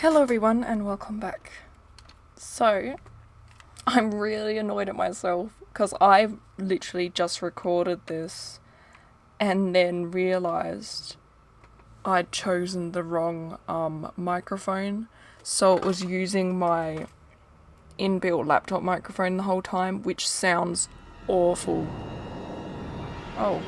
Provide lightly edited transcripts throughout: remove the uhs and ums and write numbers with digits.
Hello everyone and welcome back. So, I'm really annoyed at myself because I've literally just recorded this and then realised I'd chosen the wrong microphone. So it was using my inbuilt laptop microphone the whole time, which sounds awful. Oh.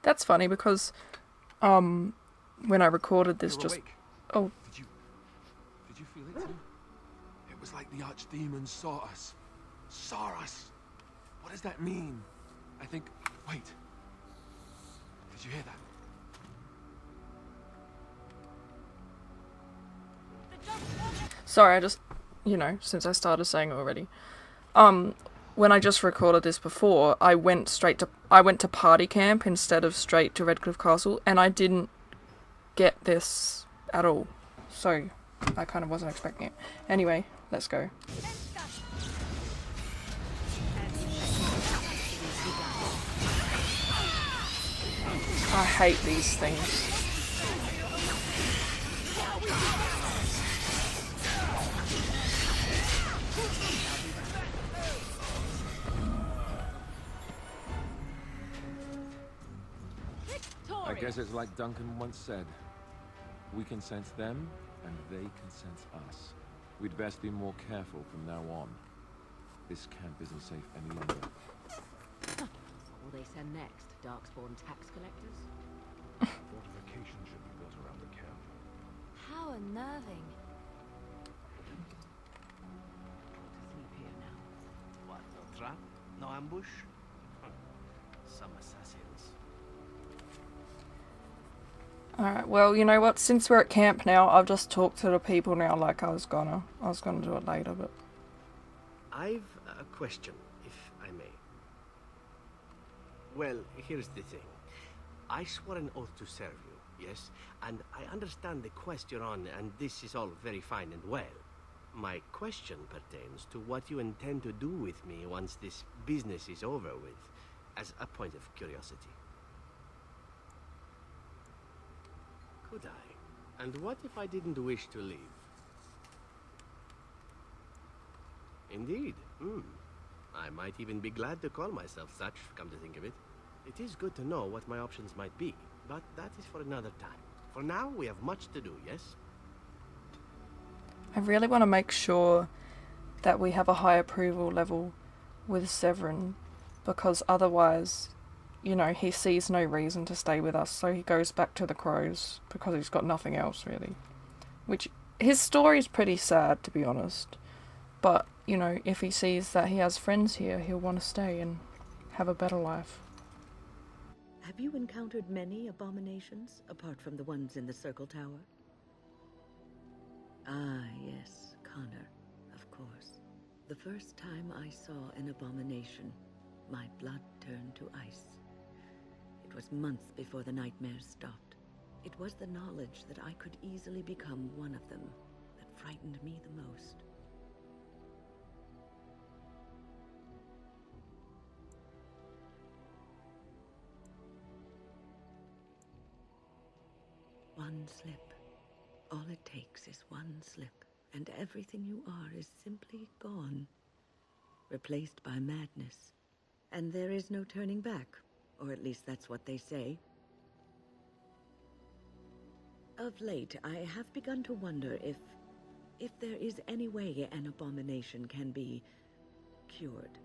That's funny because when I recorded this just oh Did you feel it too? It was like the archdemon saw us. Saw us. What does that mean? I think wait. Did you hear that? sorry, I just since I started saying it already. When I just recorded this before, I went to party camp instead of straight to Redcliffe Castle, and I didn't get this at all. So I kind of wasn't expecting it. Anyway, let's go. I hate these things. I guess it's like Duncan once said. We can sense them, and they can sense us. We'd best be more careful from now on. This camp isn't safe any longer. What will they send next? Darkspawn tax collectors? Fortification should be built around the camp. How unnerving. To sleep here now. What, no trap? No ambush? Some assassins. Alright, well, you know what? Since we're at camp now, I've just talked to the people now like I was gonna do it later, but... I've a question, if I may. Well, here's the thing. I swore an oath to serve you, yes? And I understand the quest you're on, and this is all very fine and well. My question pertains to what you intend to do with me once this business is over with, as a point of curiosity. Could I? And what if I didn't wish to leave? Indeed. I might even be glad to call myself such, come to think of it. It is good to know what my options might be, but that is for another time. For now, we have much to do, yes? I really want to make sure that we have a high approval level with Severin, because otherwise, he sees no reason to stay with us, so he goes back to the Crows because he's got nothing else, really. Which, his story's pretty sad, to be honest. But, if he sees that he has friends here, he'll want to stay and have a better life. Have you encountered many abominations, apart from the ones in the Circle Tower? Ah, yes, Connor, of course. The first time I saw an abomination, my blood turned to ice. It was months before the nightmares stopped. It was the knowledge that I could easily become one of them that frightened me the most. One slip. All it takes is one slip, and everything you are is simply gone. Replaced by madness. And there is no turning back, or at least that's what they say. Of late, I have begun to wonder if there is any way an abomination can be cured,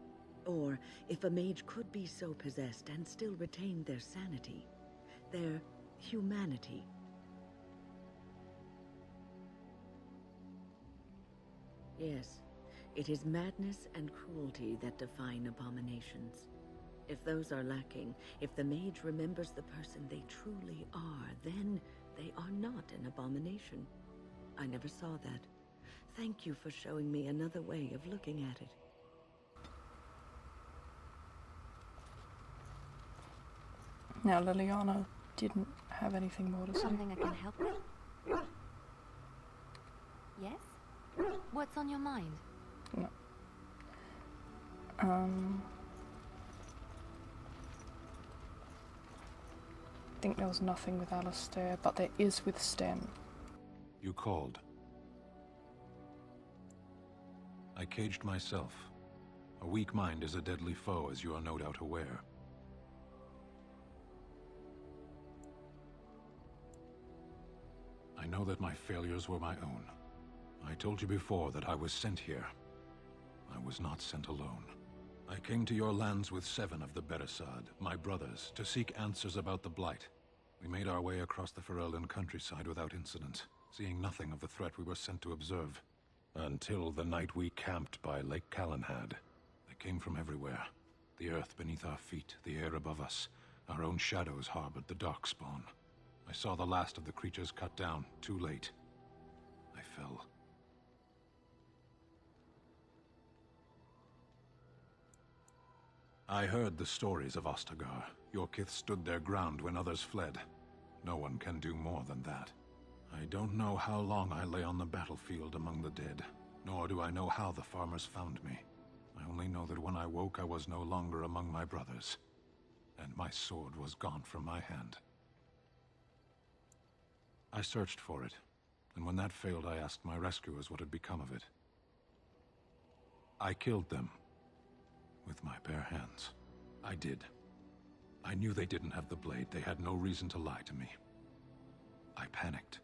or if a mage could be so possessed and still retain their sanity, their humanity. Yes, it is madness and cruelty that define abominations. If those are lacking, if the mage remembers the person they truly are, then they are not an abomination. I never saw that. Thank you for showing me another way of looking at it. Now, Liliana didn't have anything more to say. Something I can help with? Yes? What's on your mind? No. I think there was nothing with Alistair, but there is with Sten. You called. I caged myself. A weak mind is a deadly foe, as you are no doubt aware. I know that my failures were my own. I told you before that I was sent here. I was not sent alone. I came to your lands with 7 of the Beresad, my brothers, to seek answers about the Blight. We made our way across the Ferelden countryside without incident, seeing nothing of the threat we were sent to observe. Until the night we camped by Lake Calenhad. They came from everywhere. The earth beneath our feet, the air above us. Our own shadows harbored the Darkspawn. I saw the last of the creatures cut down, too late. I fell. I heard the stories of Ostagar. Your kith stood their ground when others fled. No one can do more than that. I don't know how long I lay on the battlefield among the dead, nor do I know how the farmers found me. I only know that when I woke I was no longer among my brothers, and my sword was gone from my hand. I searched for it, and when that failed I asked my rescuers what had become of it. I killed them. With my bare hands. I did. I knew they didn't have the blade. They had no reason to lie to me. I panicked.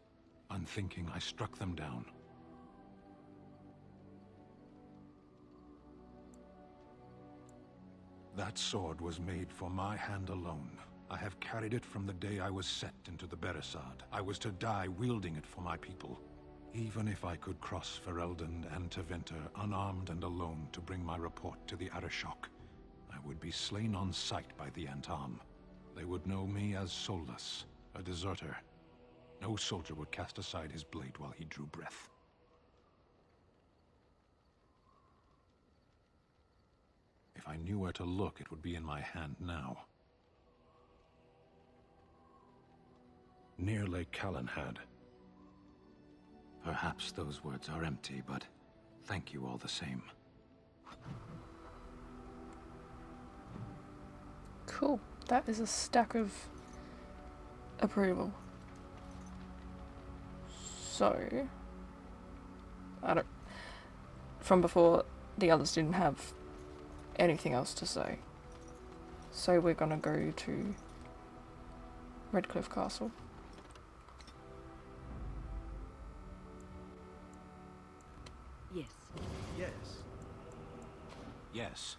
Unthinking, I struck them down. That sword was made for my hand alone. I have carried it from the day I was set into the Beresad. I was to die wielding it for my people. Even if I could cross Ferelden and Tevinter unarmed and alone to bring my report to the Arishok, I would be slain on sight by the Antam. They would know me as soulless, a deserter. No soldier would cast aside his blade while he drew breath. If I knew where to look, it would be in my hand now. Near Lake Calenhad. Perhaps those words are empty, but thank you all the same. Cool. That is a stack of approval. So, from before, the others didn't have anything else to say. So we're gonna go to Redcliffe Castle. Yes. Yes. Yes.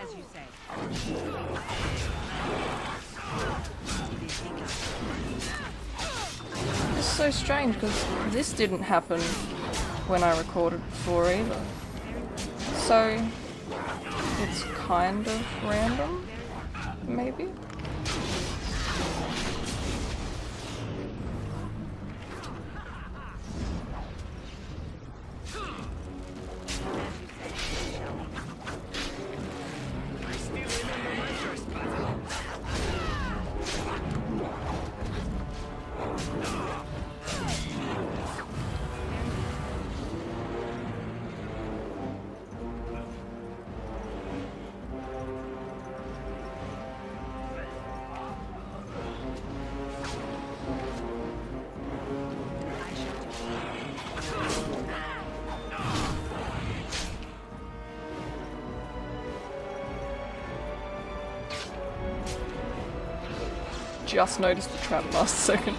As you say. It's so strange because this didn't happen when I recorded before either. So it's kind of random, maybe? Just noticed the trap last second.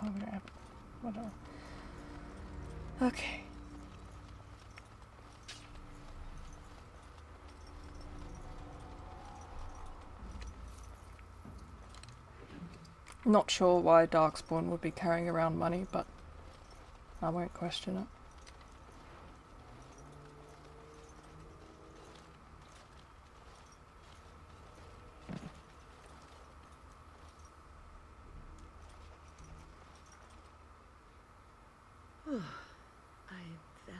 Oh, we don't have it. Whatever. Okay. Not sure why Darkspawn would be carrying around money, but I won't question it. I fell.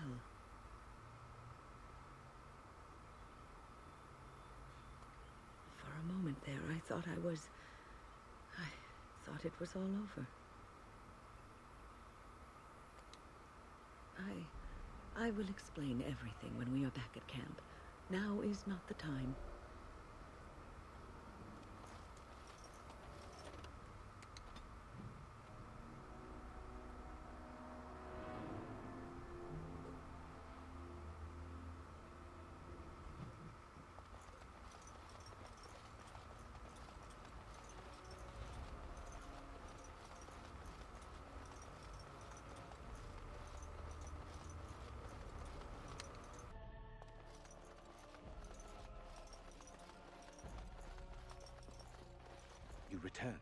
For a moment there, I thought I thought it was all over. I will explain everything when we are back at camp. Now is not the time. You return.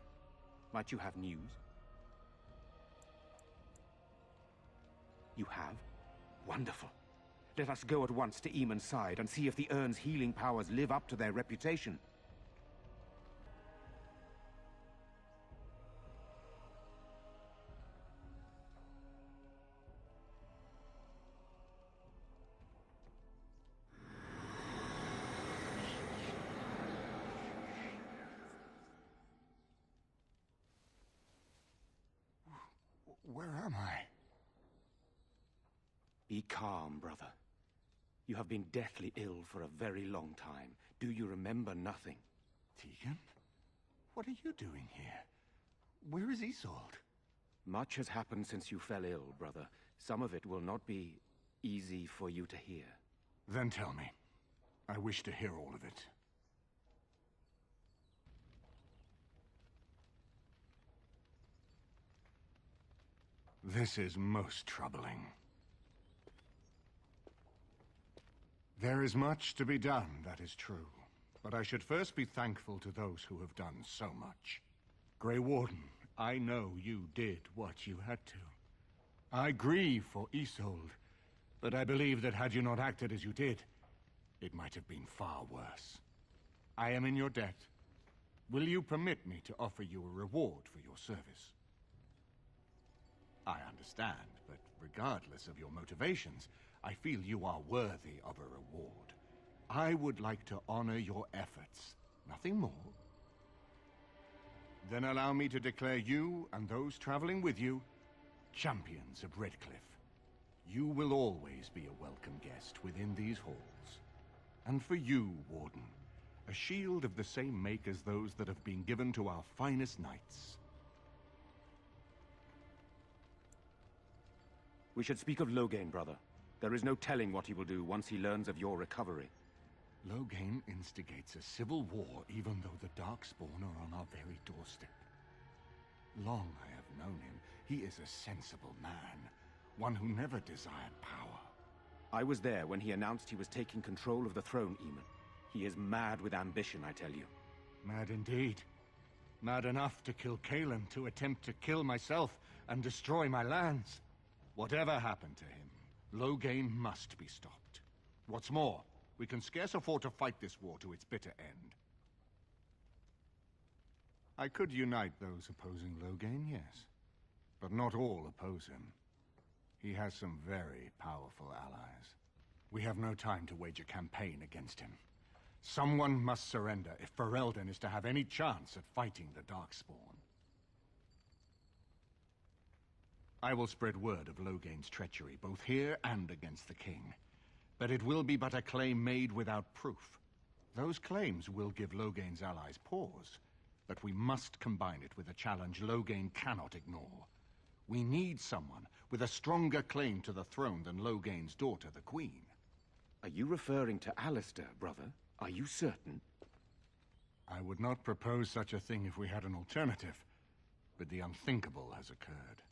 Might you have news? You have? Wonderful. Let us go at once to Eamon's side and see if the Urn's healing powers live up to their reputation. Where am I? Be calm, brother. You have been deathly ill for a very long time. Do you remember nothing? Tegan? What are you doing here? Where is Isolde? Much has happened since you fell ill, brother. Some of it will not be easy for you to hear. Then tell me. I wish to hear all of it. This is most troubling. There is much to be done, that is true. But I should first be thankful to those who have done so much. Grey Warden, I know you did what you had to. I grieve for Isolde, but I believe that had you not acted as you did, it might have been far worse. I am in your debt. Will you permit me to offer you a reward for your service? I understand, but regardless of your motivations, I feel you are worthy of a reward. I would like to honor your efforts, nothing more. Then allow me to declare you and those traveling with you champions of Redcliffe. You will always be a welcome guest within these halls. And for you, Warden, a shield of the same make as those that have been given to our finest knights. We should speak of Loghain, brother. There is no telling what he will do once he learns of your recovery. Loghain instigates a civil war even though the Darkspawn are on our very doorstep. Long I have known him. He is a sensible man, one who never desired power. I was there when he announced he was taking control of the throne, Eamon. He is mad with ambition, I tell you. Mad indeed. Mad enough to kill Cailan, to attempt to kill myself and destroy my lands. Whatever happened to him, Loghain must be stopped. What's more, we can scarce afford to fight this war to its bitter end. I could unite those opposing Loghain, yes. But not all oppose him. He has some very powerful allies. We have no time to wage a campaign against him. Someone must surrender if Ferelden is to have any chance at fighting the Darkspawn. I will spread word of Loghain's treachery, both here and against the king. But it will be but a claim made without proof. Those claims will give Loghain's allies pause, but we must combine it with a challenge Loghain cannot ignore. We need someone with a stronger claim to the throne than Loghain's daughter, the Queen. Are you referring to Alistair, brother? Are you certain? I would not propose such a thing if we had an alternative, but the unthinkable has occurred.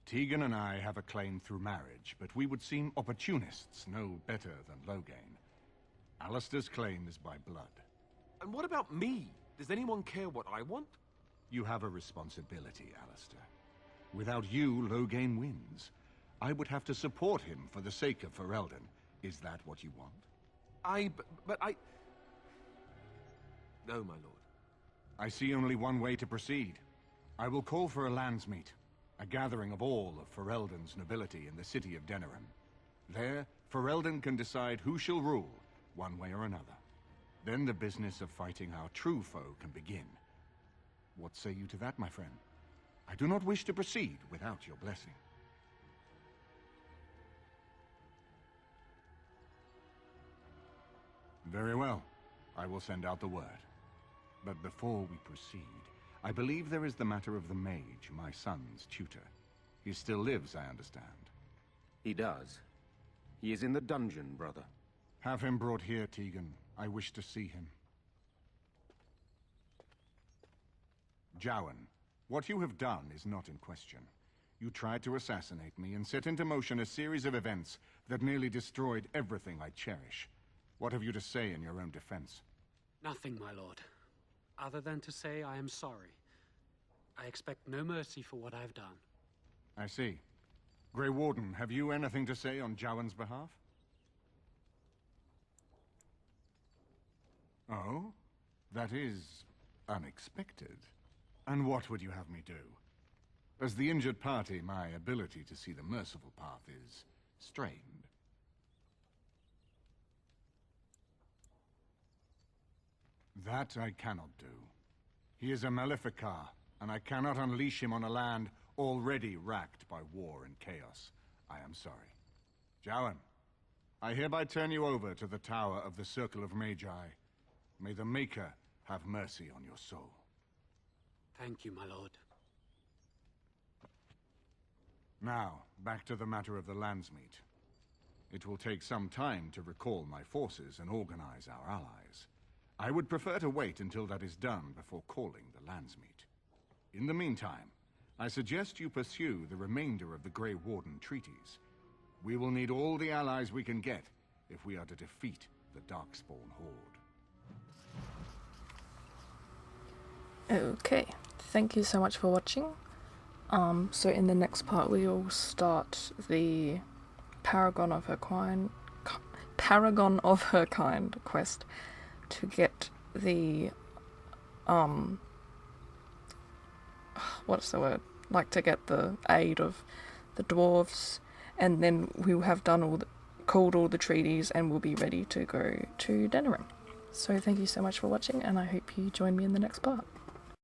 Tegan and I have a claim through marriage, but we would seem opportunists no better than Loghain. Alistair's claim is by blood. And what about me? Does anyone care what I want? You have a responsibility, Alistair. Without you, Loghain wins. I would have to support him for the sake of Ferelden. Is that what you want? But I... No, my lord. I see only one way to proceed. I will call for a landsmeet, a gathering of all of Ferelden's nobility in the city of Denerim. There, Ferelden can decide who shall rule, one way or another. Then the business of fighting our true foe can begin. What say you to that, my friend? I do not wish to proceed without your blessing. Very well. I will send out the word. But before we proceed, I believe there is the matter of the mage, my son's tutor. He still lives, I understand. He does. He is in the dungeon, brother. Have him brought here, Tegan. I wish to see him. Jowan, what you have done is not in question. You tried to assassinate me and set into motion a series of events that nearly destroyed everything I cherish. What have you to say in your own defense? Nothing, my lord. Other than to say I am sorry. I expect no mercy for what I've done. I see. Grey Warden, have you anything to say on Jowan's behalf? Oh? That is unexpected. And what would you have me do? As the injured party, my ability to see the merciful path is strained. That I cannot do. He is a Maleficar, and I cannot unleash him on a land already racked by war and chaos. I am sorry. Jowan, I hereby turn you over to the Tower of the Circle of Magi. May the Maker have mercy on your soul. Thank you, my lord. Now, back to the matter of the landsmeet. It will take some time to recall my forces and organize our allies. I would prefer to wait until that is done before calling the landsmeet. In the meantime, I suggest you pursue the remainder of the Grey Warden treaties. We will need all the allies we can get if we are to defeat the Darkspawn Horde. Okay, thank you so much for watching. So in the next part we will start the Paragon of Her Kind quest to get the what's the word? Like to get the aid of the dwarves, and then we will have done called all the treaties and we'll be ready to go to Denerim. So thank you so much for watching, and I hope you join me in the next part.